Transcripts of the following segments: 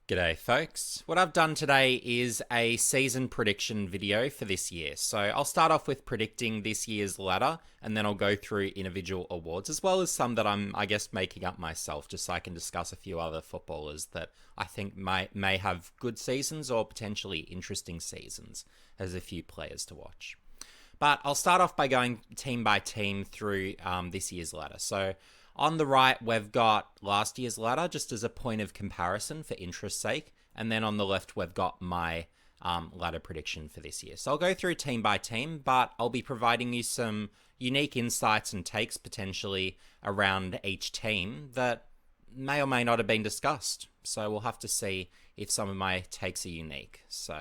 G'day folks. What I've done today is a season prediction video for this year. So I'll start off with predicting this year's ladder and then I'll go through individual awards as well as some that I'm making up myself just so I can discuss a few other footballers that I think may have good seasons or potentially interesting seasons as a few players to watch. But I'll start off by going team by team through this year's ladder. So on the right, we've got last year's ladder, just as a point of comparison for interest's sake. And then on the left, we've got my ladder prediction for this year. So I'll go through team by team, but I'll be providing you some unique insights and takes potentially around each team that may or may not have been discussed. So we'll have to see if some of my takes are unique. So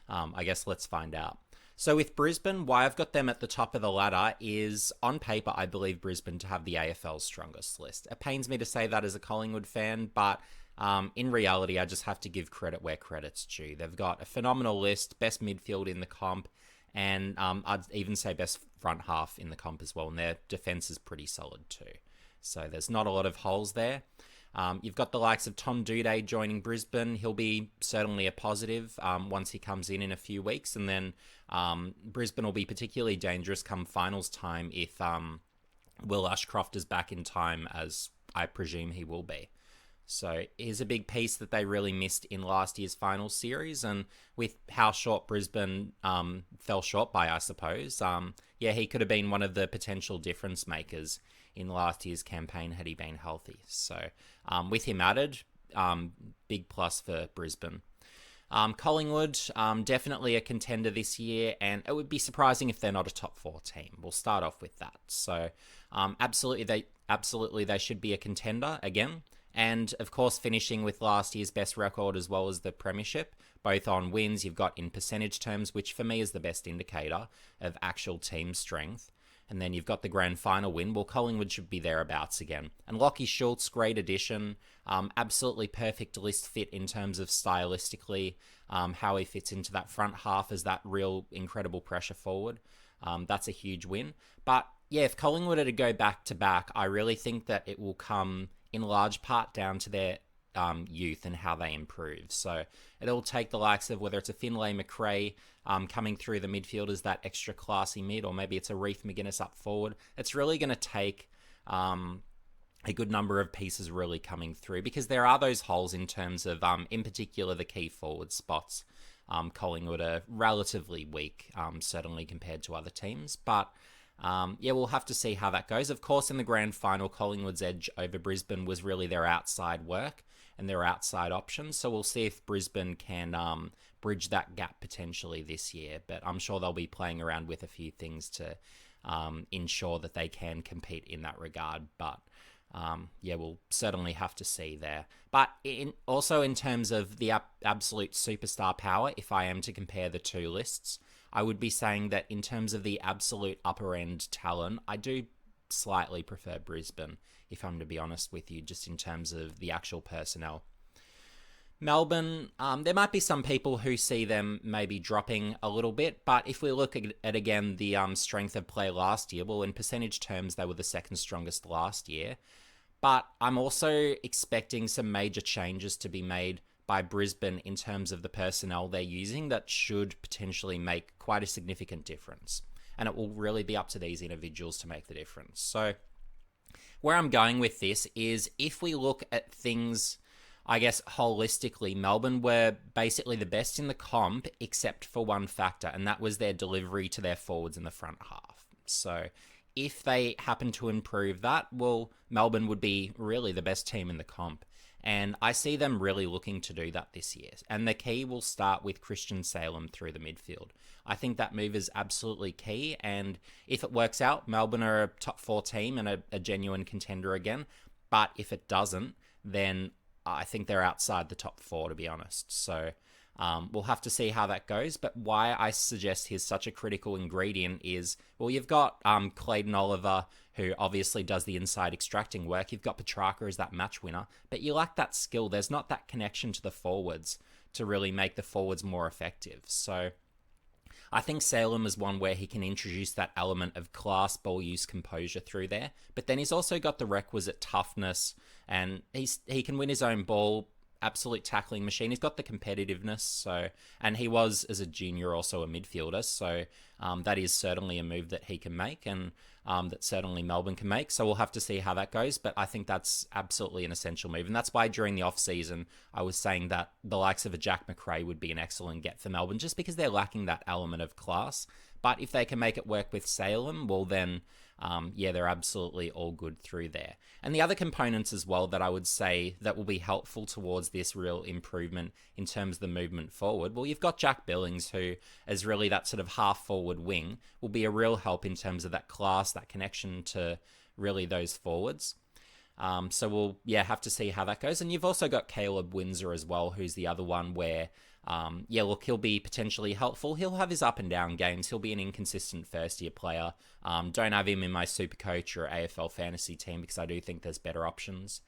I guess let's find out. So with Brisbane, why I've got them at the top of the ladder is, on paper, I believe Brisbane to have the AFL's strongest list. It pains me to say that as a Collingwood fan, but in reality, I just have to give credit where credit's due. They've got a phenomenal list, best midfield in the comp, and I'd even say best front half in the comp as well, and their defence is pretty solid too. So there's not a lot of holes there. You've got the likes of Tom Doedee joining Brisbane. He'll be certainly a positive once he comes in a few weeks. And then Brisbane will be particularly dangerous come finals time if Will Ashcroft is back in time, as I presume he will be. So here's a big piece that they really missed in last year's final series. And with how short Brisbane fell short by, I suppose, he could have been one of the potential difference makers in last year's campaign had he been healthy. So with him added, big plus for Brisbane. Collingwood, definitely a contender this year, and it would be surprising if they're not a top 4 team. We'll start off with that. So absolutely they should be a contender again. And of course, finishing with last year's best record as well as the premiership, both on wins you've got in percentage terms, which for me is the best indicator of actual team strength. And then you've got the grand final win. Well, Collingwood should be thereabouts again. And Lachie Schultz, great addition. Absolutely perfect list fit in terms of stylistically, how he fits into that front half as that real incredible pressure forward. That's a huge win. But yeah, if Collingwood are to go back to back, I really think that it will come in large part down to their youth and how they improve. So it'll take the likes of whether it's a Finlay McRae coming through the midfield as that extra classy mid, or maybe it's a Reith McGuinness up forward. It's really going to take a good number of pieces really coming through, because there are those holes in terms of, in particular, the key forward spots. Collingwood are relatively weak, certainly compared to other teams, but we'll have to see how that goes. Of course, in the grand final, Collingwood's edge over Brisbane was really their outside work and their outside options. So we'll see if Brisbane can bridge that gap potentially this year. But I'm sure they'll be playing around with a few things to ensure that they can compete in that regard. But we'll certainly have to see there. But also in terms of the absolute superstar power, if I am to compare the two lists, I would be saying that in terms of the absolute upper end talent, I do slightly prefer Brisbane, if I'm to be honest with you, just in terms of the actual personnel. Melbourne, there might be some people who see them maybe dropping a little bit, but if we look at again the strength of play last year, well, in percentage terms, they were the second strongest last year. But I'm also expecting some major changes to be made by Brisbane in terms of the personnel they're using that should potentially make quite a significant difference. And it will really be up to these individuals to make the difference. So where I'm going with this is, if we look at things, I guess, holistically, Melbourne were basically the best in the comp except for one factor, and that was their delivery to their forwards in the front half. So if they happen to improve that, well, Melbourne would be really the best team in the comp. And I see them really looking to do that this year. And the key will start with Christian Salem through the midfield. I think that move is absolutely key. And if it works out, Melbourne are a top 4 team and a genuine contender again. But if it doesn't, then I think they're outside the top 4, to be honest. So we'll have to see how that goes. But why I suggest he's such a critical ingredient is, well, you've got Clayton Oliver, who obviously does the inside extracting work. You've got Petrarca as that match winner, but you lack that skill. There's not that connection to the forwards to really make the forwards more effective. So I think Salem is one where he can introduce that element of class, ball use, composure through there. But then he's also got the requisite toughness, and he can win his own ball absolute tackling machine. He's got the competitiveness, so, and he was as a junior also a midfielder, so that is certainly a move that he can make, and that certainly Melbourne can make. So we'll have to see how that goes, but I think that's absolutely an essential move, and that's why during the off season I was saying that the likes of a Jack McRae would be an excellent get for Melbourne, just because they're lacking that element of class. But if they can make it work with Salem, well then, they're absolutely all good through there. And the other components as well that I would say that will be helpful towards this real improvement in terms of the movement forward, well, you've got Jack Billings, who is really that sort of half-forward wing, will be a real help in terms of that class, that connection to really those forwards. So we'll have to see how that goes. And you've also got Caleb Windsor as well, who's the other one where, he'll be potentially helpful. He'll have his up and down games. He'll be an inconsistent first year player. Don't have him in my super coach or AFL fantasy team because I do think there's better options,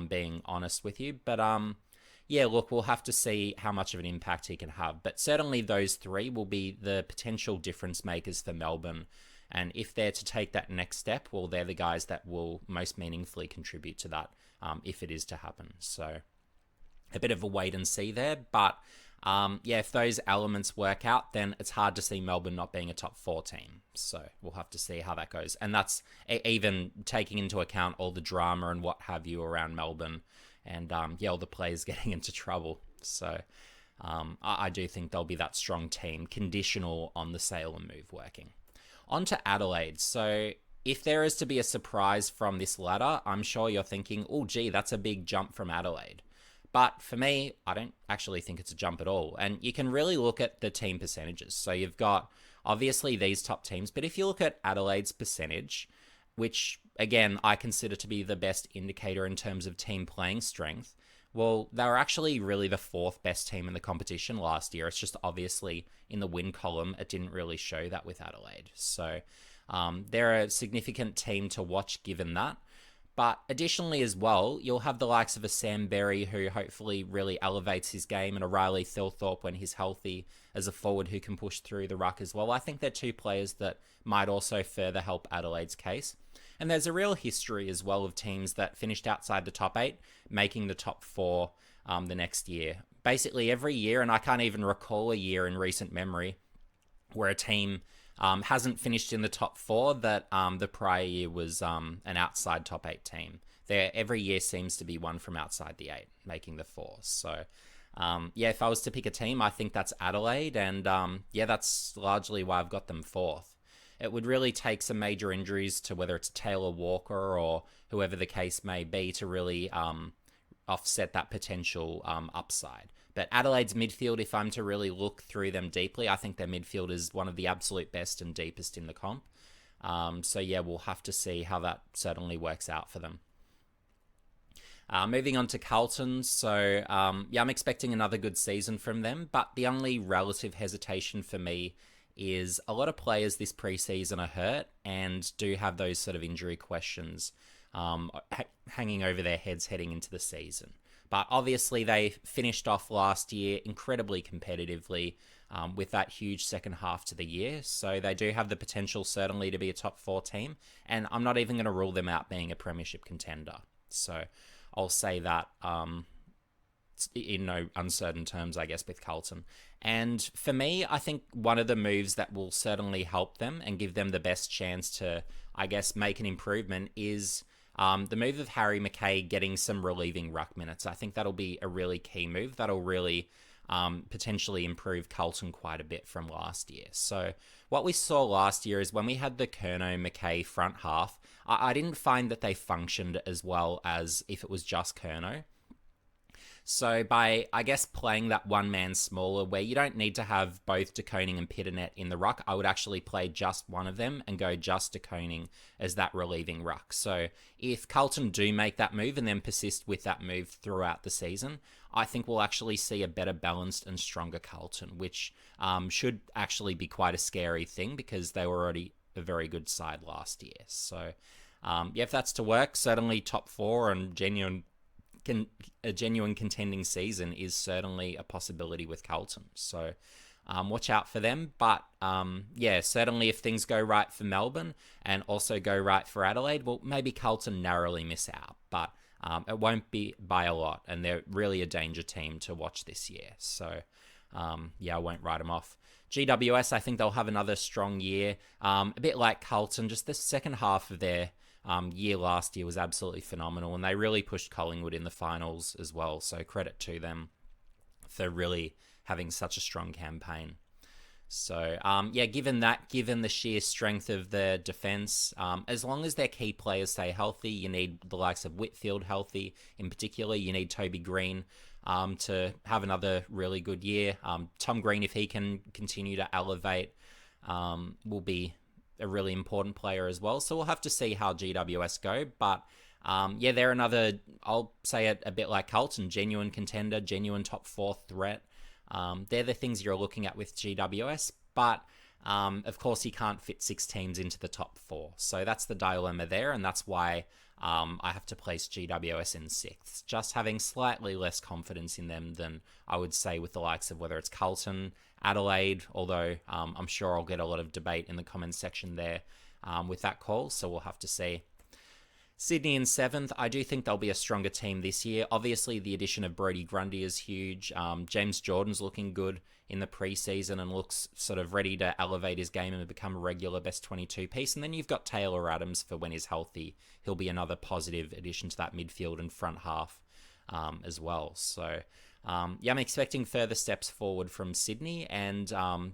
being honest with you. But we'll have to see how much of an impact he can have. But certainly those three will be the potential difference makers for Melbourne. And if they're to take that next step, well, they're the guys that will most meaningfully contribute to that, if it is to happen. So a bit of a wait and see there. But if those elements work out, then it's hard to see Melbourne not being a top 4 team. So we'll have to see how that goes. And that's even taking into account all the drama and what have you around Melbourne, and all the players getting into trouble. So I do think they'll be that strong team, conditional on the Salem move working. On to Adelaide. So if there is to be a surprise from this ladder, I'm sure you're thinking, oh, gee, that's a big jump from Adelaide. But for me, I don't actually think it's a jump at all. And you can really look at the team percentages. So you've got, obviously, these top teams. But if you look at Adelaide's percentage, which, again, I consider to be the best indicator in terms of team playing strength, well, they were actually really the 4th best team in the competition last year. It's just obviously in the win column, it didn't really show that with Adelaide. So they're a significant team to watch given that. But additionally as well, you'll have the likes of a Sam Berry, who hopefully really elevates his game, and a Riley Thilthorpe when he's healthy as a forward who can push through the ruck as well. I think they're two players that might also further help Adelaide's case. And there's a real history as well of teams that finished outside the top 8, making the top 4 the next year. Basically every year, and I can't even recall a year in recent memory where a team hasn't finished in the top 4 that the prior year was an outside top 8 team. Every year seems to be one from outside the 8, making the 4. So, if I was to pick a team, I think that's Adelaide, and that's largely why I've got them 4th. It would really take some major injuries to whether it's Taylor Walker or whoever the case may be to really offset that potential upside. But Adelaide's midfield, if I'm to really look through them deeply, I think their midfield is one of the absolute best and deepest in the comp. We'll have to see how that certainly works out for them. Moving on to Carlton. So, I'm expecting another good season from them, but the only relative hesitation for me is a lot of players this preseason are hurt and do have those sort of injury questions hanging over their heads heading into the season. But obviously they finished off last year incredibly competitively with that huge second half to the year. So they do have the potential certainly to be a top 4 team. And I'm not even going to rule them out being a premiership contender. So I'll say that in no uncertain terms, I guess, with Carlton. And for me, I think one of the moves that will certainly help them and give them the best chance to, I guess, make an improvement is the move of Harry McKay getting some relieving ruck minutes. I think that'll be a really key move. That'll really potentially improve Carlton quite a bit from last year. So what we saw last year is when we had the Curnow-McKay front half, I didn't find that they functioned as well as if it was just Curnow. So by, I guess, playing that one man smaller where you don't need to have both De Koning and Pitternet in the ruck, I would actually play just one of them and go just De Koning as that relieving ruck. So if Carlton do make that move and then persist with that move throughout the season, I think we'll actually see a better balanced and stronger Carlton, which should actually be quite a scary thing because they were already a very good side last year. So if that's to work, certainly top 4 and a genuine contending season is certainly a possibility with Carlton. So watch out for them. But certainly if things go right for Melbourne and also go right for Adelaide, well, maybe Carlton narrowly miss out. But It won't be by a lot, and they're really a danger team to watch this year. So, I won't write them off. GWS, I think they'll have another strong year. A bit like Carlton, just the second half of their year last year was absolutely phenomenal, and they really pushed Collingwood in the finals as well. So credit to them for really having such a strong campaign. So, given the sheer strength of their defence, as long as their key players stay healthy, you need the likes of Whitfield healthy. In particular, you need Toby Green to have another really good year. Tom Green, if he can continue to elevate, will be a really important player as well. So we'll have to see how GWS go. But, they're another, I'll say it a bit like Carlton, genuine contender, genuine top 4 threat. They're the things you're looking at with GWS, but of course you can't fit 6 teams into the top 4. So that's the dilemma there, and that's why I have to place GWS in 6th. Just having slightly less confidence in them than I would say with the likes of whether it's Carlton, Adelaide, although I'm sure I'll get a lot of debate in the comments section there with that call, so we'll have to see. Sydney in 7th, I do think they'll be a stronger team this year. Obviously, the addition of Brodie Grundy is huge. James Jordan's looking good in the preseason and looks sort of ready to elevate his game and become a regular best 22 piece. And then you've got Taylor Adams for when he's healthy. He'll be another positive addition to that midfield and front half as well. So, I'm expecting further steps forward from Sydney, and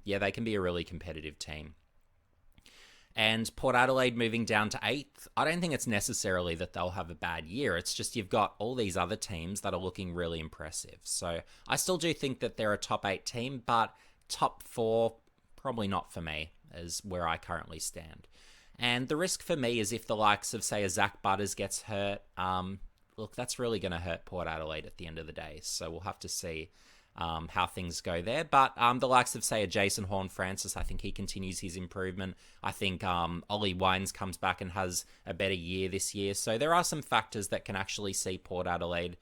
they can be a really competitive team. And Port Adelaide moving down to 8th, I don't think it's necessarily that they'll have a bad year. It's just you've got all these other teams that are looking really impressive. So I still do think that they're a top 8 team, but top 4, probably not for me, is where I currently stand. And the risk for me is if the likes of, say, a Zach Butters gets hurt, that's really going to hurt Port Adelaide at the end of the day. So we'll have to see how things go there. But the likes of, say, a Jason Horne-Francis, I think he continues his improvement. I think Ollie Wines comes back and has a better year this year. So there are some factors that can actually see Port Adelaide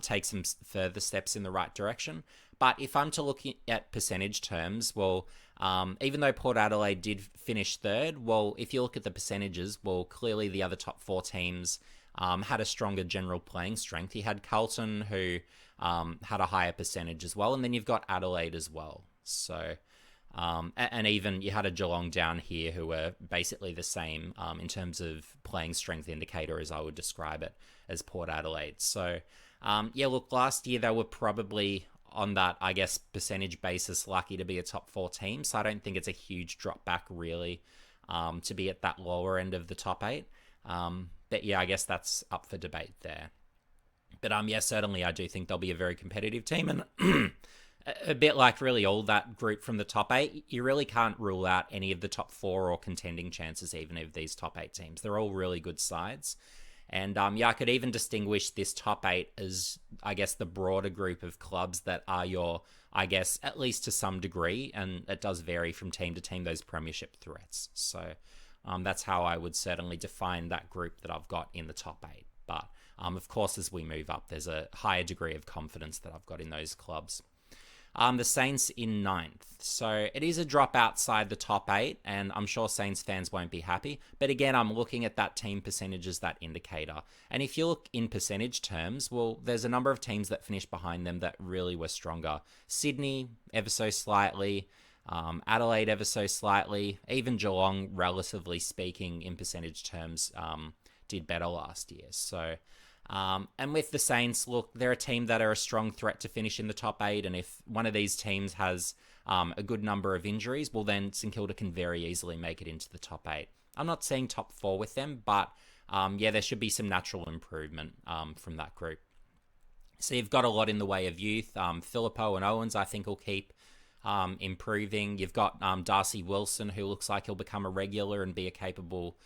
take some further steps in the right direction. But if I'm to look at percentage terms, even though Port Adelaide did finish 3rd, if you look at the percentages, clearly the other top 4 teams had a stronger general playing strength. You had Carlton, who had a higher percentage as well, and then you've got Adelaide as well. So, and even you had a Geelong down here who were basically the same in terms of playing strength indicator, as I would describe it, as Port Adelaide. So, last year they were probably on that, I guess, percentage basis lucky to be a top 4 team. So I don't think it's a huge drop back really to be at that lower end of the top 8. But I guess that's up for debate there. But certainly I do think they'll be a very competitive team. And a bit like really all that group from the top 8, you really can't rule out any of the top 4 or contending chances even of these top 8 teams. They're all really good sides. And I could even distinguish this top 8 as, I guess, the broader group of clubs that are your, I guess, at least to some degree, and it does vary from team to team, those premiership threats. So that's how I would certainly define that group that I've got in the top 8. But of course, as we move up, there's a higher degree of confidence that I've got in those clubs. The Saints in 9th. So it is a drop outside the top 8, and I'm sure Saints fans won't be happy. But again, I'm looking at that team percentage as that indicator. And if you look in percentage terms, there's a number of teams that finished behind them that really were stronger. Sydney, ever so slightly. Adelaide, ever so slightly. Even Geelong, relatively speaking, in percentage terms, did better last year. So... and with the Saints, they're a team that are a strong threat to finish in the top 8. And if one of these teams has a good number of injuries, then St Kilda can very easily make it into the top 8. I'm not saying top 4 with them, but there should be some natural improvement from that group. So you've got a lot in the way of youth. Philippo and Owens, I think, will keep improving. You've got Darcy Wilson, who looks like he'll become a regular and be a capable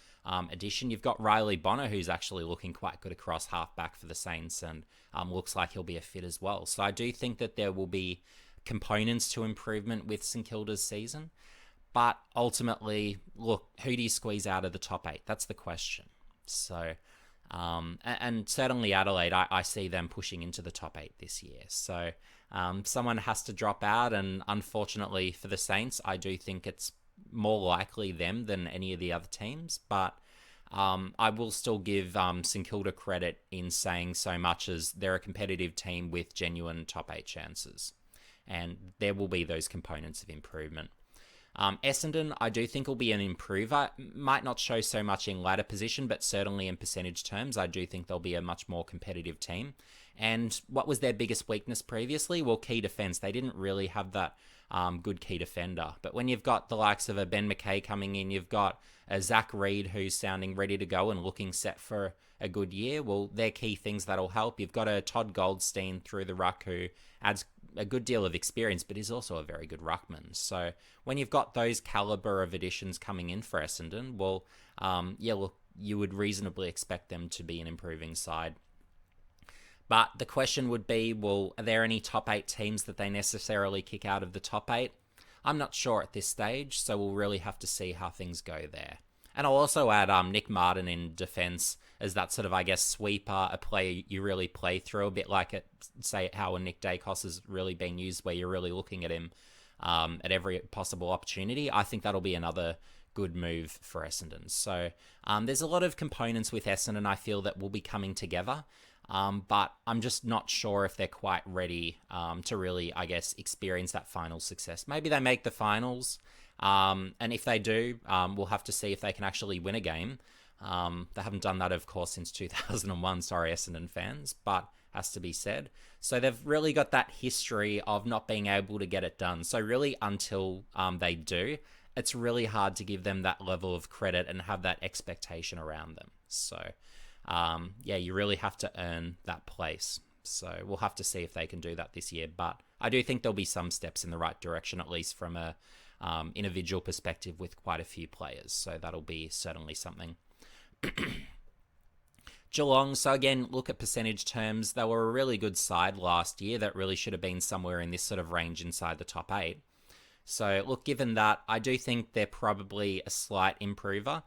addition. You've got Riley Bonner, who's actually looking quite good across halfback for the Saints, and looks like he'll be a fit as well. So I do think that there will be components to improvement with St Kilda's season. But ultimately, who do you squeeze out of the top 8? That's the question. So, and certainly Adelaide, I see them pushing into the top 8 this year. So someone has to drop out, and unfortunately for the Saints, I do think it's more likely them than any of the other teams. But I will still give St Kilda credit in saying so much as they're a competitive team with genuine top 8 chances. And there will be those components of improvement. Essendon, I do think will be an improver. Might not show so much in ladder position, but certainly in percentage terms, I do think they'll be a much more competitive team. And what was their biggest weakness previously? Well, key defence. They didn't really have that good key defender. But when you've got the likes of a Ben McKay coming in, you've got a Zach Reed who's sounding ready to go and looking set for a good year. Well, they're key things that'll help. You've got a Todd Goldstein through the ruck who adds a good deal of experience, but is also a very good ruckman. So when you've got those caliber of additions coming in for Essendon, well, look, you would reasonably expect them to be an improving side. But the question would be, well, are there any top 8 teams that they necessarily kick out of the top 8? I'm not sure at this stage, so we'll really have to see how things go there. And I'll also add Nick Martin in defence as that sort of, I guess, sweeper, a player you really play through, a bit like it, say, how a Nick Dacos has really been used, where you're really looking at him at every possible opportunity. I think that'll be another good move for Essendon. So there's a lot of components with Essendon I feel that will be coming together. But I'm just not sure if they're quite ready to really, I guess, experience that final success. Maybe they make the finals, and if they do, we'll have to see if they can actually win a game. They haven't done that, of course, since 2001. Sorry, Essendon fans, but has to be said. So they've really got that history of not being able to get it done. So really, until they do, it's really hard to give them that level of credit and have that expectation around them. So you really have to earn that place. So we'll have to see if they can do that this year. But I do think there'll be some steps in the right direction, at least from a individual perspective with quite a few players. So that'll be certainly something. Geelong, so again, look at percentage terms. They were a really good side last year that really should have been somewhere in this sort of range inside the top 8. So look, given that, I do think they're probably a slight improver,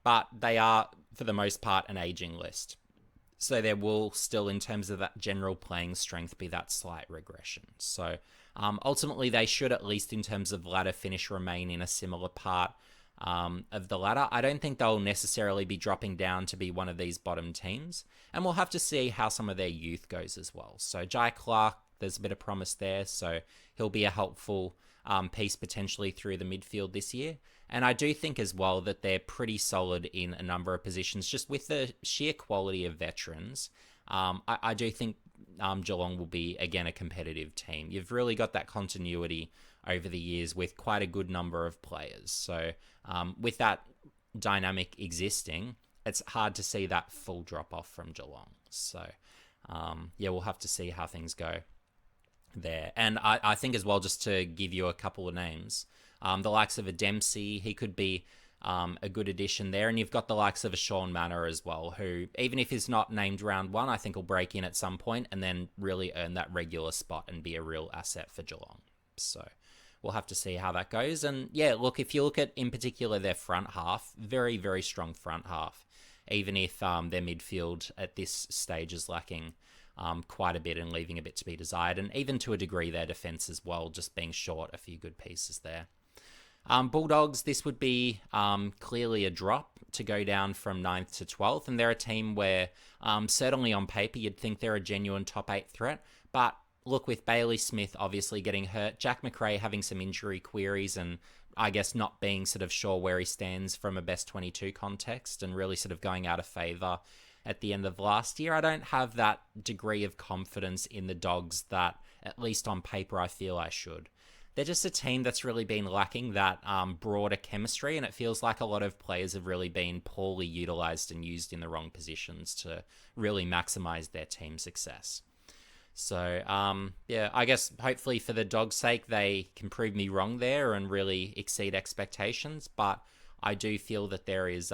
but they are, for the most part, an aging list. So there will still, in terms of that general playing strength, be that slight regression. So ultimately, they should, at least in terms of ladder finish, remain in a similar part of the ladder. I don't think they'll necessarily be dropping down to be one of these bottom teams. And we'll have to see how some of their youth goes as well. So Jai Clark, there's a bit of promise there. So he'll be a helpful piece potentially through the midfield this year. And I do think as well that they're pretty solid in a number of positions, just with the sheer quality of veterans. I do think Geelong will be, again, a competitive team. You've really got that continuity over the years with quite a good number of players. So with that dynamic existing, it's hard to see that full drop-off from Geelong. So, we'll have to see how things go there. And I think as well, just to give you a couple of names, the likes of a Dempsey, he could be a good addition there. And you've got the likes of a Sean Manor as well, who, even if he's not named round 1, I think will break in at some point and then really earn that regular spot and be a real asset for Geelong. So we'll have to see how that goes. And look, if you look at, in particular, their front half, very, very strong front half, even if their midfield at this stage is lacking quite a bit and leaving a bit to be desired. And even to a degree, their defence as well, just being short a few good pieces there. Bulldogs, this would be clearly a drop to go down from 9th to 12th. And they're a team where certainly on paper, you'd think they're a genuine top 8 threat. But look, with Bailey Smith obviously getting hurt, Jack McRae having some injury queries and I guess not being sort of sure where he stands from a best 22 context and really sort of going out of favour at the end of last year, I don't have that degree of confidence in the Dogs that, at least on paper, I feel I should. They're just a team that's really been lacking that broader chemistry, and it feels like a lot of players have really been poorly utilised and used in the wrong positions to really maximise their team success. So, I guess hopefully for the Dogs' sake, they can prove me wrong there and really exceed expectations, but I do feel that there is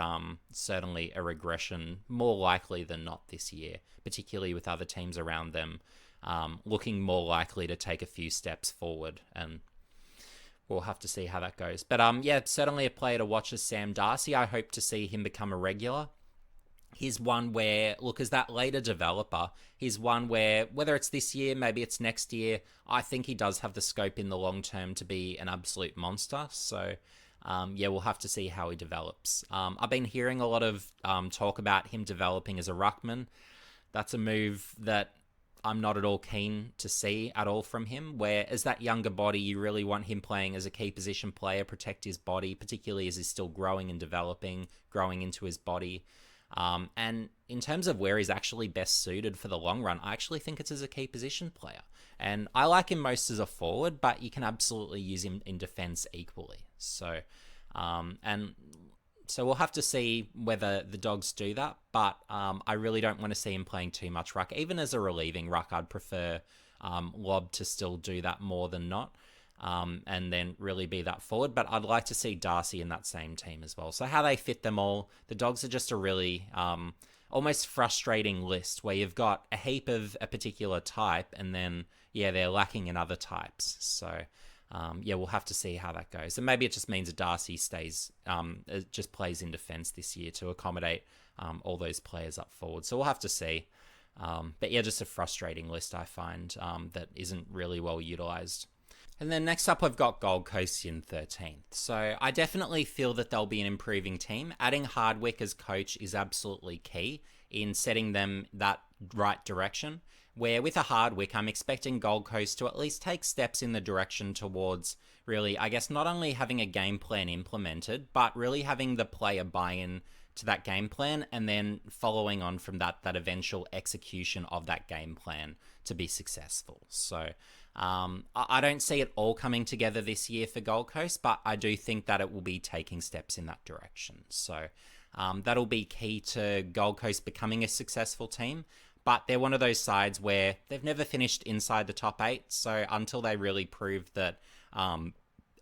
certainly a regression, more likely than not this year, particularly with other teams around them looking more likely to take a few steps forward, and we'll have to see how that goes. But certainly a player to watch is Sam Darcy. I hope to see him become a regular. He's one where, look, as that later developer, he's one where, whether it's this year, maybe it's next year, I think he does have the scope in the long term to be an absolute monster. So we'll have to see how he develops. I've been hearing a lot of talk about him developing as a ruckman. That's a move that I'm not at all keen to see at all from him, where as that younger body, you really want him playing as a key position player, protect his body, particularly as he's still growing and developing, growing into his body. And in terms of where he's actually best suited for the long run, I actually think it's as a key position player. And I like him most as a forward, but you can absolutely use him in defense equally. So we'll have to see whether the Dogs do that, but I really don't want to see him playing too much ruck. Even as a relieving ruck, I'd prefer Lob to still do that more than not, and then really be that forward. But I'd like to see Darcy in that same team as well. So how they fit them all, the Dogs are just a really almost frustrating list where you've got a heap of a particular type, and then, they're lacking in other types. So... we'll have to see how that goes. And maybe it just means that Darcy just plays in defence this year to accommodate all those players up forward. So we'll have to see. But just a frustrating list, I find, that isn't really well utilised. And then next up, I've got Gold Coast in 13th. So I definitely feel that they'll be an improving team. Adding Hardwick as coach is absolutely key in setting them that right direction. Where with a Hardwick, I'm expecting Gold Coast to at least take steps in the direction towards really, I guess, not only having a game plan implemented, but really having the player buy in to that game plan and then following on from that eventual execution of that game plan to be successful. So I don't see it all coming together this year for Gold Coast, but I do think that it will be taking steps in that direction. So that'll be key to Gold Coast becoming a successful team. But they're one of those sides where they've never finished inside the top 8. So until they really prove that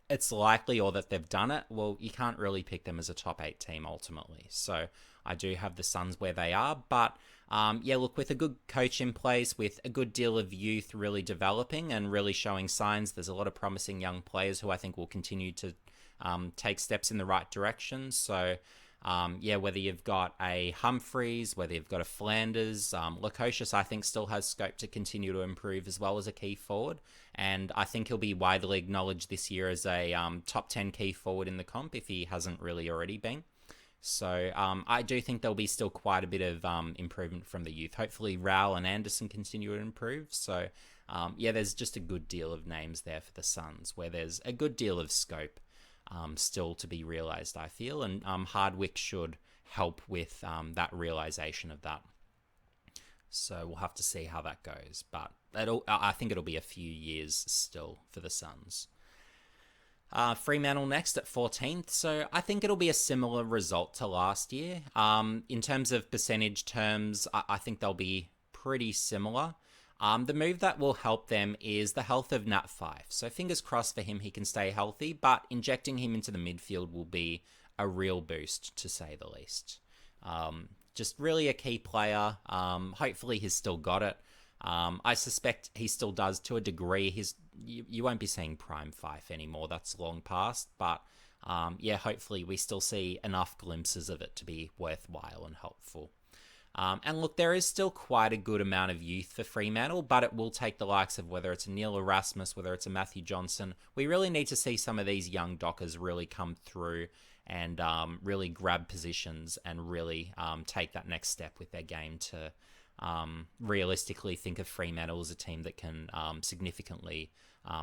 it's likely or that they've done it, well, you can't really pick them as a top 8 team ultimately. So I do have the Suns where they are. But look, with a good coach in place, with a good deal of youth really developing and really showing signs, there's a lot of promising young players who I think will continue to take steps in the right direction. So... whether you've got a Humphreys, whether you've got a Flanders, Lukosius, I think still has scope to continue to improve as well as a key forward. And I think he'll be widely acknowledged this year as a top 10 key forward in the comp if he hasn't really already been. So I do think there'll be still quite a bit of improvement from the youth. Hopefully Rowell and Anderson continue to improve. So there's just a good deal of names there for the Suns where there's a good deal of scope. Still to be realised, I feel, and Hardwick should help with that realisation of that. So we'll have to see how that goes, but I think it'll be a few years still for the Suns. Fremantle next at 14th, so I think it'll be a similar result to last year. In terms of percentage terms, I think they'll be pretty similar. The move that will help them is the health of Nat Fyfe. So fingers crossed for him, he can stay healthy, but injecting him into the midfield will be a real boost, to say the least. Just really a key player. Hopefully he's still got it. I suspect he still does to a degree. You won't be seeing prime Fyfe anymore. That's long past, but hopefully we still see enough glimpses of it to be worthwhile and helpful. And look, there is still quite a good amount of youth for Fremantle, but it will take the likes of whether it's a Neil Erasmus, whether it's a Matthew Johnson. We really need to see some of these young Dockers really come through and really grab positions and really take that next step with their game to realistically think of Fremantle as a team that can significantly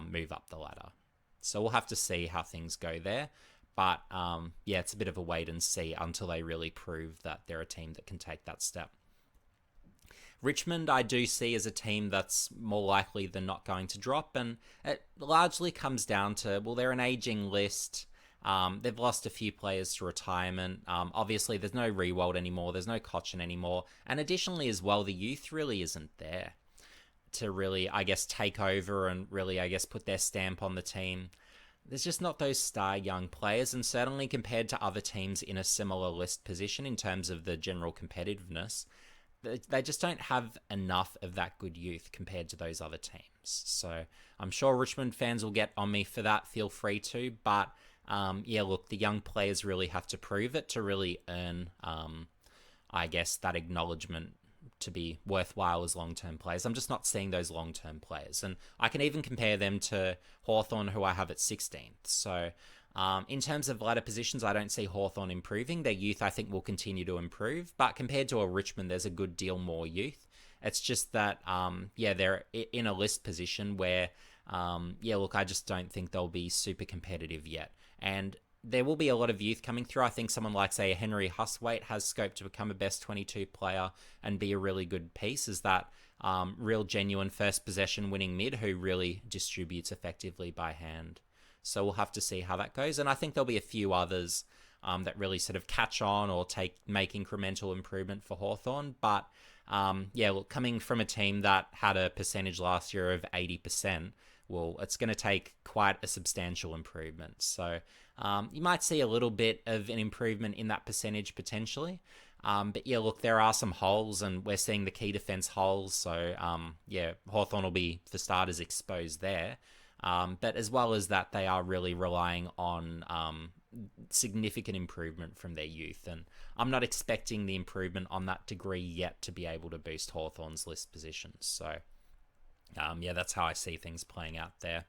move up the ladder. So we'll have to see how things go there. But it's a bit of a wait and see until they really prove that they're a team that can take that step. Richmond, I do see as a team that's more likely than not going to drop. And it largely comes down to, well, they're an aging list. They've lost a few players to retirement. Obviously, there's no Rewald anymore. There's no Cochin anymore. And additionally as well, the youth really isn't there to really, I guess, take over and really, I guess, put their stamp on the team. There's just not those star young players, and certainly compared to other teams in a similar list position in terms of the general competitiveness, they just don't have enough of that good youth compared to those other teams. So I'm sure Richmond fans will get on me for that. Feel free to, but look, the young players really have to prove it to really earn, I guess, that acknowledgement to be worthwhile as long-term players. I'm just not seeing those long-term players. And I can even compare them to Hawthorn, who I have at 16th. So in terms of ladder positions, I don't see Hawthorn improving. Their youth, I think, will continue to improve. But compared to a Richmond, there's a good deal more youth. It's just that, they're in a list position where, I just don't think they'll be super competitive yet. And there will be a lot of youth coming through. I think someone like, say, Henry Huswaite has scope to become a best 22 player and be a really good piece as that real genuine first possession winning mid who really distributes effectively by hand. So we'll have to see how that goes. And I think there'll be a few others that really sort of catch on or make incremental improvement for Hawthorn. But coming from a team that had a percentage last year of 80%, well, it's going to take quite a substantial improvement. So you might see a little bit of an improvement in that percentage potentially. There are some holes, and we're seeing the key defense holes. So, Hawthorn will be, for starters, exposed there. But as well as that, they are really relying on significant improvement from their youth. And I'm not expecting the improvement on that degree yet to be able to boost Hawthorn's list positions. So, that's how I see things playing out there.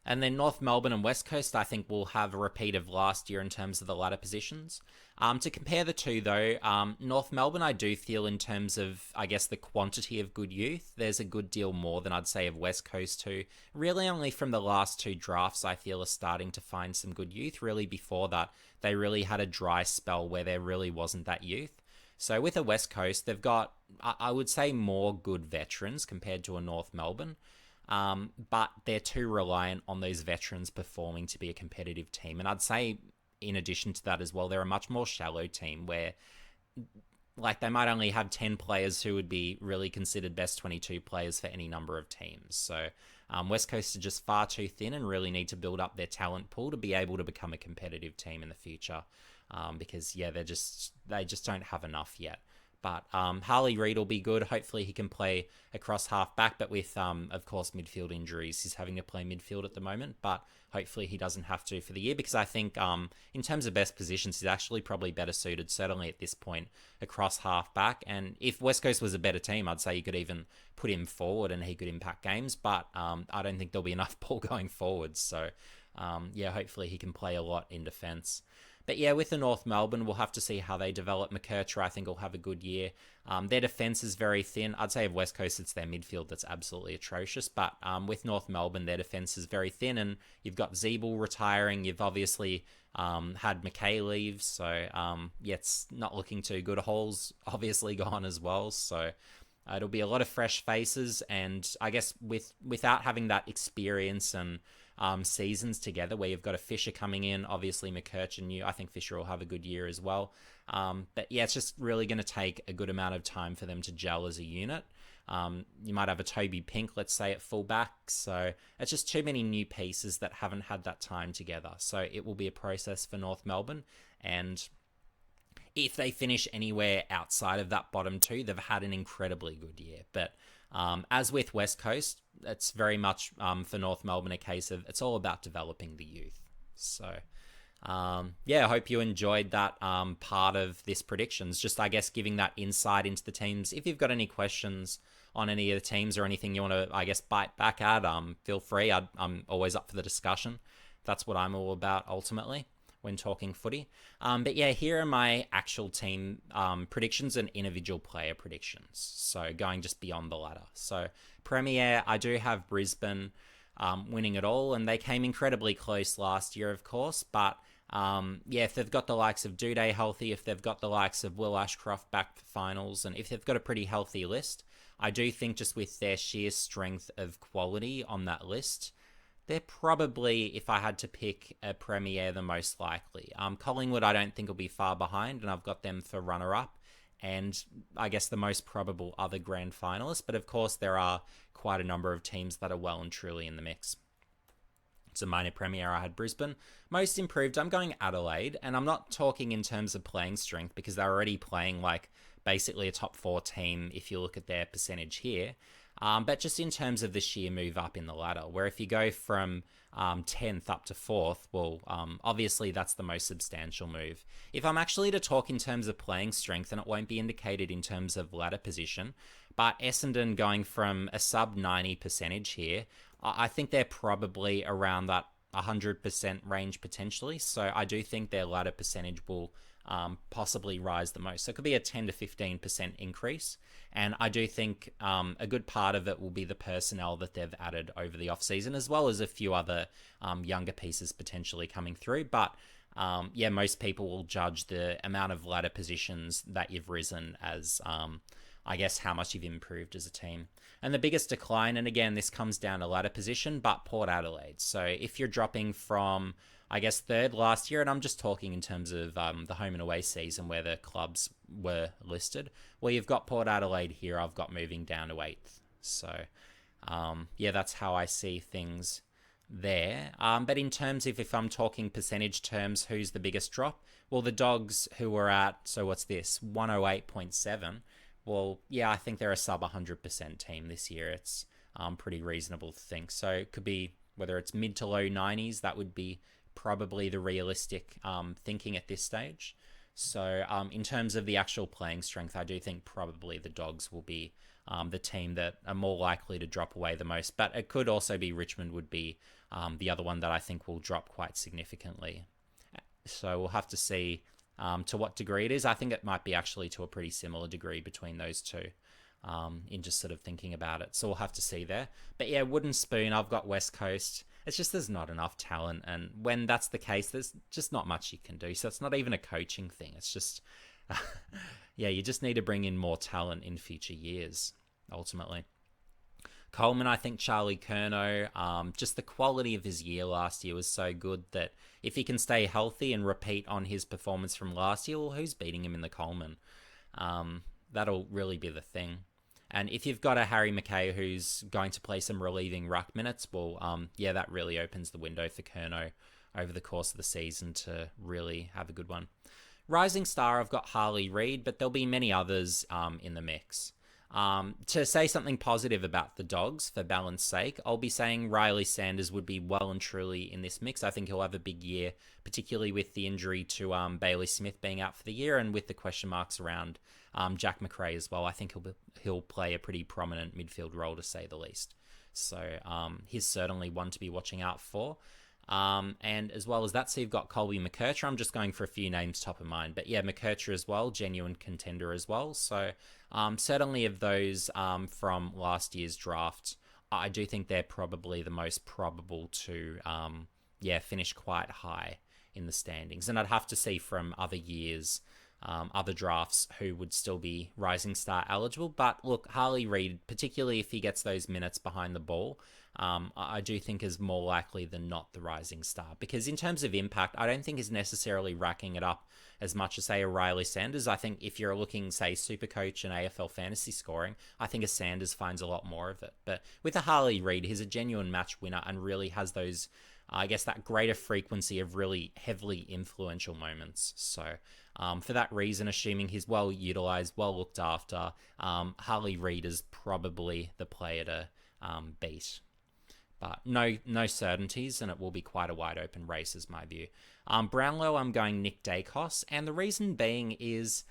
And then North Melbourne and West Coast, I think, will have a repeat of last year in terms of the ladder positions. To compare the two, though, North Melbourne, I do feel in terms of, I guess, the quantity of good youth, there's a good deal more than I'd say of West Coast too. Really only from the last two drafts, I feel, are starting to find some good youth. Really before that, they really had a dry spell where there really wasn't that youth. So with a West Coast, they've got, I would say, more good veterans compared to a North Melbourne. But they're too reliant on those veterans performing to be a competitive team. And I'd say, in addition to that as well, they're a much more shallow team where, like, they might only have 10 players who would be really considered best 22 players for any number of teams. So West Coast are just far too thin and really need to build up their talent pool to be able to become a competitive team in the future. Because they just don't have enough yet. But Harley Reid will be good. Hopefully he can play across half back, but with, of course, midfield injuries. He's having to play midfield at the moment, but hopefully he doesn't have to for the year, because I think in terms of best positions, he's actually probably better suited, certainly at this point, across half back. And if West Coast was a better team, I'd say you could even put him forward and he could impact games, but I don't think there'll be enough ball going forward. So, hopefully he can play a lot in defence. But with the North Melbourne, we'll have to see how they develop. McKercher, I think, will have a good year. Their defence is very thin. I'd say of West Coast, it's their midfield that's absolutely atrocious. But with North Melbourne, their defence is very thin. And you've got Zeeble retiring. You've obviously had McKay leave. So, it's not looking too good. Hall's obviously gone as well. So, it'll be a lot of fresh faces. And I guess without having that experience and seasons together, where you've got a Fisher coming in, obviously McKercher I think Fisher will have a good year as well. It's just really going to take a good amount of time for them to gel as a unit. You might have a Toby Pink, let's say, at fullback. So it's just too many new pieces that haven't had that time together. So it will be a process for North Melbourne. And if they finish anywhere outside of that bottom two, they've had an incredibly good year. But as with West Coast, it's very much for North Melbourne a case of it's all about developing the youth. So, I hope you enjoyed that part of this predictions. Just, I guess, giving that insight into the teams. If you've got any questions on any of the teams or anything you want to, I guess, bite back at, feel free. I'm always up for the discussion. That's what I'm all about ultimately when talking footy. Here are my actual team predictions and individual player predictions. So going just beyond the ladder. So Premier, I do have Brisbane winning it all, and they came incredibly close last year, of course. But if they've got the likes of Duday healthy, if they've got the likes of Will Ashcroft back for finals, and if they've got a pretty healthy list, I do think just with their sheer strength of quality on that list, they're probably, if I had to pick a Premier, the most likely. Collingwood, I don't think will be far behind, and I've got them for runner-up, and I guess the most probable other grand finalists. But of course, there are quite a number of teams that are well and truly in the mix. So minor Premier, I had Brisbane. Most improved, I'm going Adelaide, and I'm not talking in terms of playing strength, because they're already playing like basically a top 4 team if you look at their percentage here. But just in terms of the sheer move up in the ladder, where if you go from 10th up to 4th, well, obviously that's the most substantial move. If I'm actually to talk in terms of playing strength, and it won't be indicated in terms of ladder position, but Essendon going from a sub 90 percentage here, I think they're probably around that 100% range potentially. So I do think their ladder percentage will possibly rise the most. So it could be a 10 to 15% increase. And I do think a good part of it will be the personnel that they've added over the offseason, as well as a few other younger pieces potentially coming through. But yeah, most people will judge the amount of ladder positions that you've risen as, I guess, how much you've improved as a team. And the biggest decline, and again, this comes down to ladder position, but Port Adelaide. So if you're dropping from, I guess, 3rd last year, and I'm just talking in terms of the home and away season where the clubs were listed, well, you've got Port Adelaide here. I've got moving down to 8th. So, yeah, that's how I see things there. But in terms of if I'm talking percentage terms, who's the biggest drop? Well, the Dogs, who were at, so what's this, 108.7. Well, yeah, I think they're a sub 100% team this year. It's pretty reasonable to think. So it could be, whether it's mid to low 90s, that would be probably the realistic thinking at this stage. So in terms of the actual playing strength, I do think probably the Dogs will be the team that are more likely to drop away the most. But it could also be Richmond would be the other one that I think will drop quite significantly. So we'll have to see to what degree it is. I think it might be actually to a pretty similar degree between those two in just sort of thinking about it. So we'll have to see there. But yeah, Wooden Spoon, I've got West Coast. It's just there's not enough talent. And when that's the case, there's just not much you can do. So it's not even a coaching thing. It's just, yeah, you just need to bring in more talent in future years, ultimately. Coleman, I think Charlie Curnow, just the quality of his year last year was so good that if he can stay healthy and repeat on his performance from last year, well, who's beating him in the Coleman? That'll really be the thing. And if you've got a Harry McKay who's going to play some relieving ruck minutes, well, yeah, that really opens the window for Curnow over the course of the season to really have a good one. Rising star, I've got Harley Reid, but there'll be many others in the mix. To say something positive about the Dogs, for balance sake, I'll be saying Riley Sanders would be well and truly in this mix. I think he'll have a big year, particularly with the injury to Bailey Smith being out for the year and with the question marks around Jack McRae as well. I think he'll play a pretty prominent midfield role, to say the least. So he's certainly one to be watching out for. And as well as that, so you've got Colby McKercher. I'm just going for a few names top of mind. But yeah, McKercher as well, genuine contender as well. So certainly of those from last year's draft, I do think they're probably the most probable to finish quite high in the standings. And I'd have to see from other years, other drafts who would still be Rising Star eligible. But look, Harley Reid, particularly if he gets those minutes behind the ball, I do think is more likely than not the Rising Star. Because in terms of impact, I don't think he's necessarily racking it up as much as, say, a Riley Sanders. I think if you're looking, say, Supercoach and AFL fantasy scoring, I think a Sanders finds a lot more of it. But with a Harley Reid, he's a genuine match winner and really has those, I guess, that greater frequency of really heavily influential moments. So for that reason, assuming he's well utilised, well looked after, Harley Reid is probably the player to beat. But no certainties, and it will be quite a wide open race, is my view. Brownlow, I'm going Nick Dacos, and the reason being is,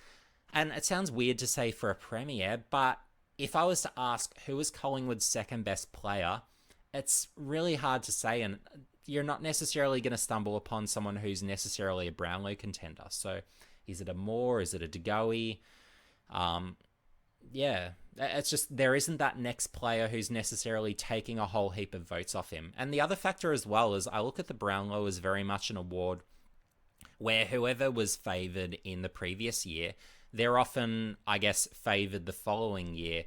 and it sounds weird to say for a premiere, but if I was to ask who is Collingwood's second best player, it's really hard to say, and you're not necessarily going to stumble upon someone who's necessarily a Brownlow contender. So is it a Moore? Is it a De Goey? Yeah, it's just there isn't that next player who's necessarily taking a whole heap of votes off him. And the other factor as well is I look at the Brownlow as very much an award where whoever was favoured in the previous year, they're often, I guess, favoured the following year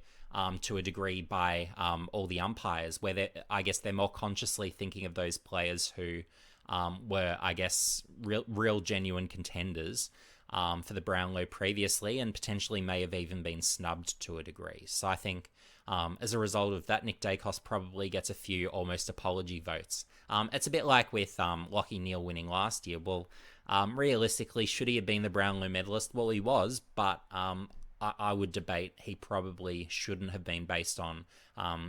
to a degree by all the umpires, where I guess they're more consciously thinking of those players who were, I guess, real genuine contenders for the Brownlow previously, and potentially may have even been snubbed to a degree. So I think as a result of that, Nick Dacos probably gets a few almost apology votes. It's a bit like with Lachie Neale winning last year. Well, realistically, should he have been the Brownlow medalist? Well, he was, but I would debate he probably shouldn't have been based on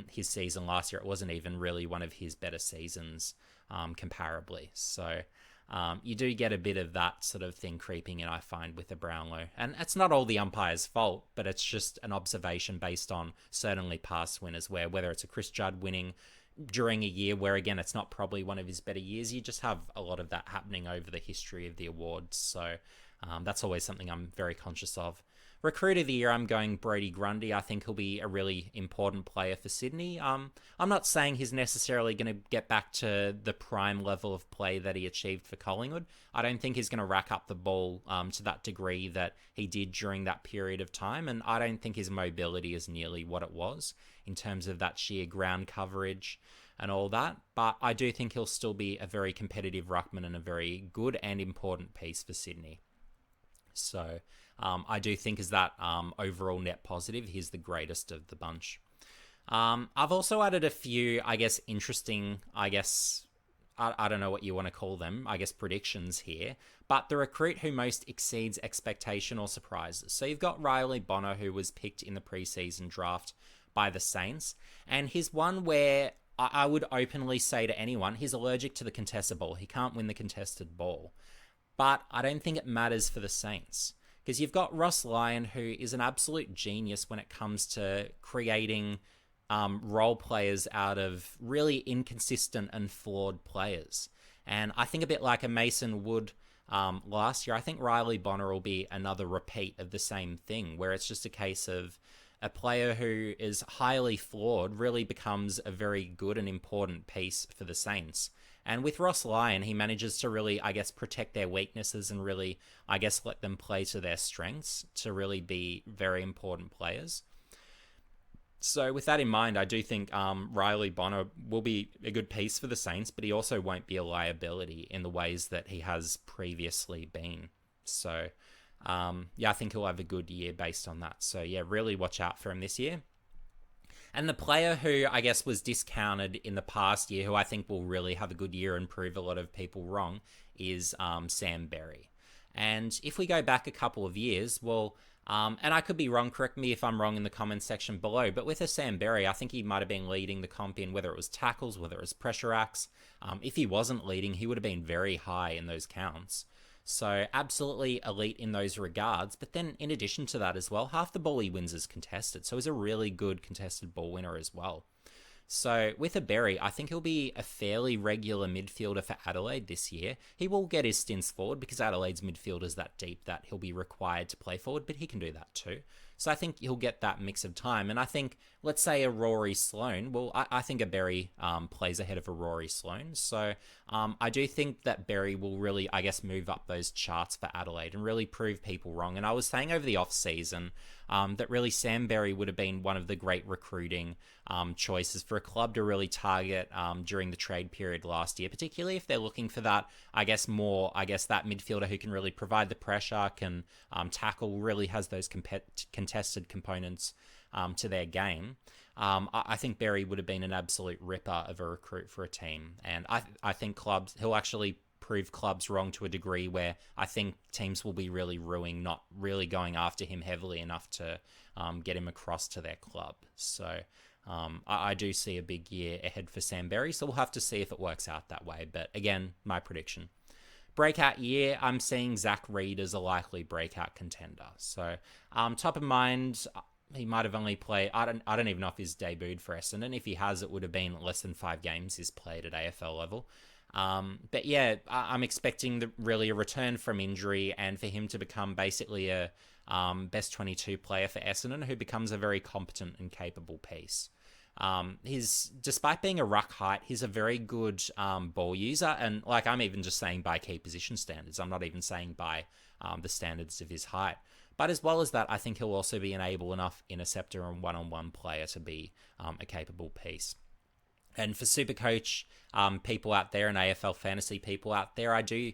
his season last year. It wasn't even really one of his better seasons comparably. So you do get a bit of that sort of thing creeping in, I find, with the Brownlow. And it's not all the umpire's fault, but it's just an observation based on certainly past winners, where whether it's a Chris Judd winning during a year where, again, it's not probably one of his better years, you just have a lot of that happening over the history of the awards. So that's always something I'm very conscious of. Recruit of the year, I'm going Brodie Grundy. I think he'll be a really important player for Sydney. I'm not saying he's necessarily going to get back to the prime level of play that he achieved for Collingwood. I don't think he's going to rack up the ball to that degree that he did during that period of time, and I don't think his mobility is nearly what it was in terms of that sheer ground coverage and all that. But I do think he'll still be a very competitive ruckman and a very good and important piece for Sydney. So I do think as that overall net positive, he's the greatest of the bunch. I've also added a few, interesting, I don't know what you want to call them, predictions here. But the recruit who most exceeds expectation or surprises. So you've got Riley Bonner, who was picked in the preseason draft by the Saints. And he's one where I would openly say to anyone, he's allergic to the contested ball. He can't win the contested ball. But I don't think it matters for the Saints, because you've got Ross Lyon, who is an absolute genius when it comes to creating role players out of really inconsistent and flawed players. And I think a bit like a Mason Wood last year, I think Riley Bonner will be another repeat of the same thing, where it's just a case of a player who is highly flawed really becomes a very good and important piece for the Saints. And with Ross Lyon, he manages to really, protect their weaknesses and really, let them play to their strengths to really be very important players. So with that in mind, I do think Riley Bonner will be a good piece for the Saints, but he also won't be a liability in the ways that he has previously been. So, I think he'll have a good year based on that. So, really watch out for him this year. And the player who, was discounted in the past year, who I think will really have a good year and prove a lot of people wrong, is Sam Berry. And if we go back a couple of years, and I could be wrong, correct me if I'm wrong in the comments section below, but with a Sam Berry, I think he might have been leading the comp in whether it was tackles, whether it was pressure acts. If he wasn't leading, he would have been very high in those counts. So absolutely elite in those regards. But then in addition to that as well, half the ball he wins is contested. So he's a really good contested ball winner as well. So with a Berry, I think he'll be a fairly regular midfielder for Adelaide this year. He will get his stints forward because Adelaide's midfield is that deep that he'll be required to play forward, but he can do that too. So I think he'll get that mix of time. And I think, let's say a Rory Sloane, I think a Berry plays ahead of a Rory Sloane. So I do think that Berry will really, move up those charts for Adelaide and really prove people wrong. And I was saying over the off-season that really Sam Berry would have been one of the great recruiting choices for a club to really target during the trade period last year, particularly if they're looking for that, that midfielder who can really provide the pressure, can tackle, really has those contested components to their game. I think Berry would have been an absolute ripper of a recruit for a team. And I think he'll actually prove clubs wrong to a degree where I think teams will be really ruining, not really going after him heavily enough to get him across to their club. So I do see a big year ahead for Sam Berry, so we'll have to see if it works out that way. But again, my prediction. Breakout year, I'm seeing Zach Reed as a likely breakout contender. So top of mind, he might have only played, I don't even know if he's debuted for Essendon. If he has, it would have been less than 5 games he's played at AFL level. But yeah, I'm expecting really a return from injury and for him to become basically a best 22 player for Essendon, who becomes a very competent and capable piece. Despite being a ruck height, he's a very good ball user, and I'm even just saying by key position standards. I'm not even saying by the standards of his height. But as well as that, I think he'll also be an able enough interceptor and one-on-one player to be a capable piece. And for Supercoach people out there and AFL fantasy people out there, I do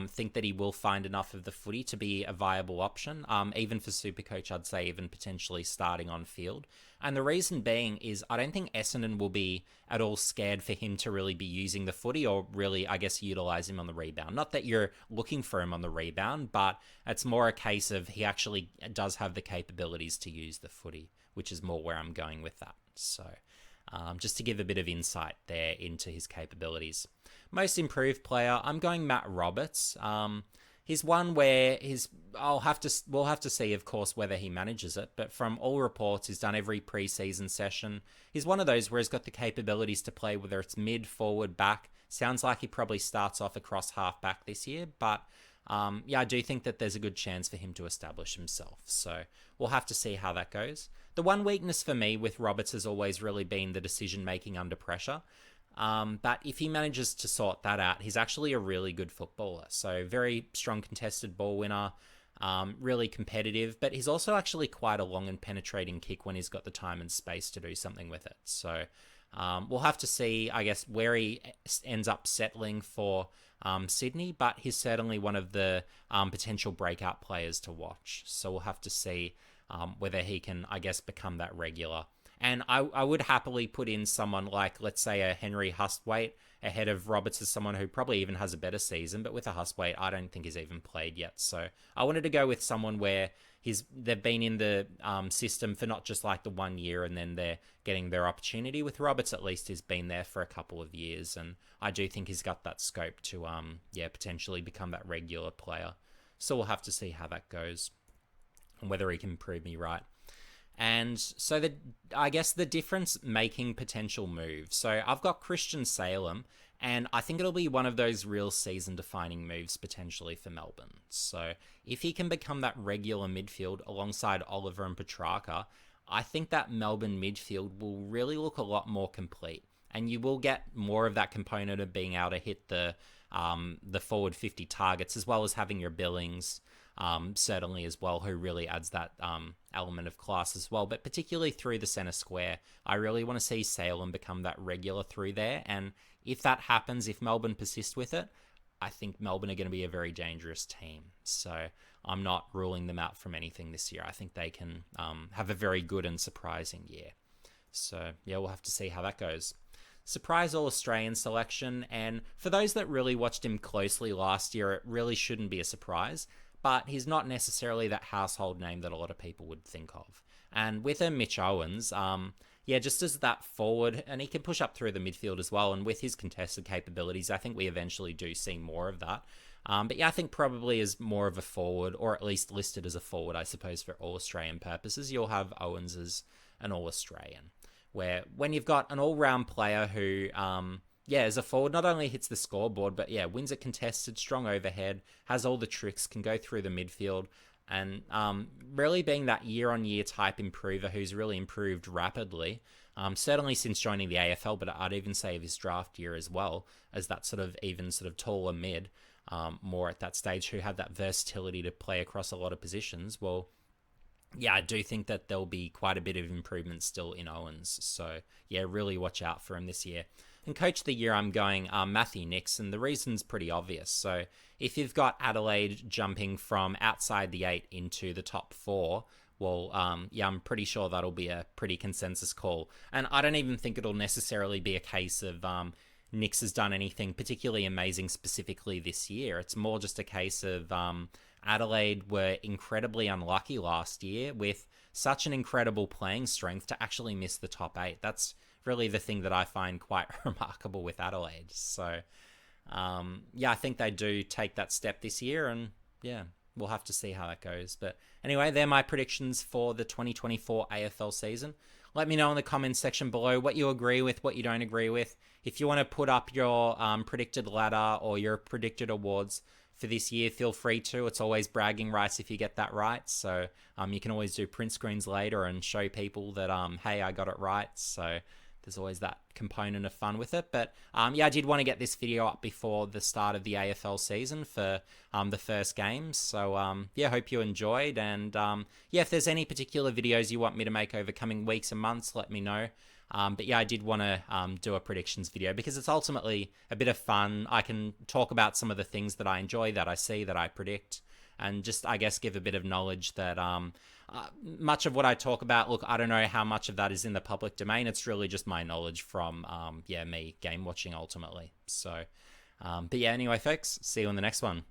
think that he will find enough of the footy to be a viable option. Even for Supercoach, I'd say even potentially starting on field. And the reason being is I don't think Essendon will be at all scared for him to really be using the footy or really, I guess, utilise him on the rebound. Not that you're looking for him on the rebound, but it's more a case of he actually does have the capabilities to use the footy, which is more where I'm going with that. So just to give a bit of insight there into his capabilities. Most improved player, I'm going Matt Roberts. He's one where we'll have to see, of course, whether he manages it. But from all reports, he's done every pre-season session. He's one of those where he's got the capabilities to play, whether it's mid, forward, back. Sounds like he probably starts off across half back this year, but I do think that there's a good chance for him to establish himself. So we'll have to see how that goes. The one weakness for me with Roberts has always really been the decision making under pressure. But if he manages to sort that out, he's actually a really good footballer. So very strong contested ball winner, really competitive, but he's also actually quite a long and penetrating kick when he's got the time and space to do something with it. So we'll have to see, I guess, where he ends up settling for Sydney, but he's certainly one of the potential breakout players to watch. So we'll have to see whether he can, I guess, become that regular. And I would happily put in someone like, let's say, a Henry Hustwaite ahead of Roberts as someone who probably even has a better season, but with a Hustwaite, I don't think he's even played yet. So I wanted to go with someone where they've been in the system for not just like the 1 year and then they're getting their opportunity. With Roberts, at least, he's been there for a couple of years, and I do think he's got that scope to potentially become that regular player. So we'll have to see how that goes and whether he can prove me right. And so I guess the difference-making potential moves. So I've got Christian Salem, and I think it'll be one of those real season-defining moves potentially for Melbourne. So if he can become that regular midfield alongside Oliver and Petrarca, I think that Melbourne midfield will really look a lot more complete. And you will get more of that component of being able to hit the forward 50 targets, as well as having your Billings, certainly as well, who really adds that element of class as well. But particularly through the centre square, I really want to see Salem become that regular through there. And if that happens, if Melbourne persist with it, I think Melbourne are going to be a very dangerous team. So I'm not ruling them out from anything this year. I think they can have a very good and surprising year. So yeah, we'll have to see how that goes. Surprise All-Australian selection, and for those that really watched him closely last year, it really shouldn't be a surprise, but he's not necessarily that household name that a lot of people would think of. And with a Mitch Owens, just as that forward, and he can push up through the midfield as well, and with his contested capabilities, I think we eventually do see more of that. I think probably as more of a forward, or at least listed as a forward, I suppose, for All-Australian purposes, you'll have Owens as an All-Australian. Where when you've got an all-round player who, as a forward, not only hits the scoreboard, but wins it contested, strong overhead, has all the tricks, can go through the midfield, and really being that year-on-year type improver who's really improved rapidly, certainly since joining the AFL, but I'd even say of his draft year as well, as that sort of taller mid, more at that stage, who had that versatility to play across a lot of positions. Well, yeah, I do think that there'll be quite a bit of improvement still in Owens. So, really watch out for him this year. And Coach of the Year, I'm going Matthew Nicks, and the reason's pretty obvious. So, if you've got Adelaide jumping from outside the 8 into the top 4, well, I'm pretty sure that'll be a pretty consensus call. And I don't even think it'll necessarily be a case of Nicks has done anything particularly amazing specifically this year. It's more just a case of Adelaide were incredibly unlucky last year with such an incredible playing strength to actually miss the top 8. That's really the thing that I find quite remarkable with Adelaide. So, I think they do take that step this year, and we'll have to see how that goes. But anyway, they're my predictions for the 2024 AFL season. Let me know in the comments section below what you agree with, what you don't agree with. If you want to put up your predicted ladder or your predicted awards for this year, feel free to. It's always bragging rights if you get that right. So you can always do print screens later and show people that, hey, I got it right. So there's always that component of fun with it. But I did want to get this video up before the start of the AFL season for the first games. So hope you enjoyed. And if there's any particular videos you want me to make over coming weeks and months, let me know. But yeah, I did want to do a predictions video because it's ultimately a bit of fun. I can talk about some of the things that I enjoy, that I see, that I predict, and just, I guess, give a bit of knowledge that much of what I talk about, look, I don't know how much of that is in the public domain. It's really just my knowledge from, me game watching ultimately. So, but yeah, anyway, folks, see you on the next one.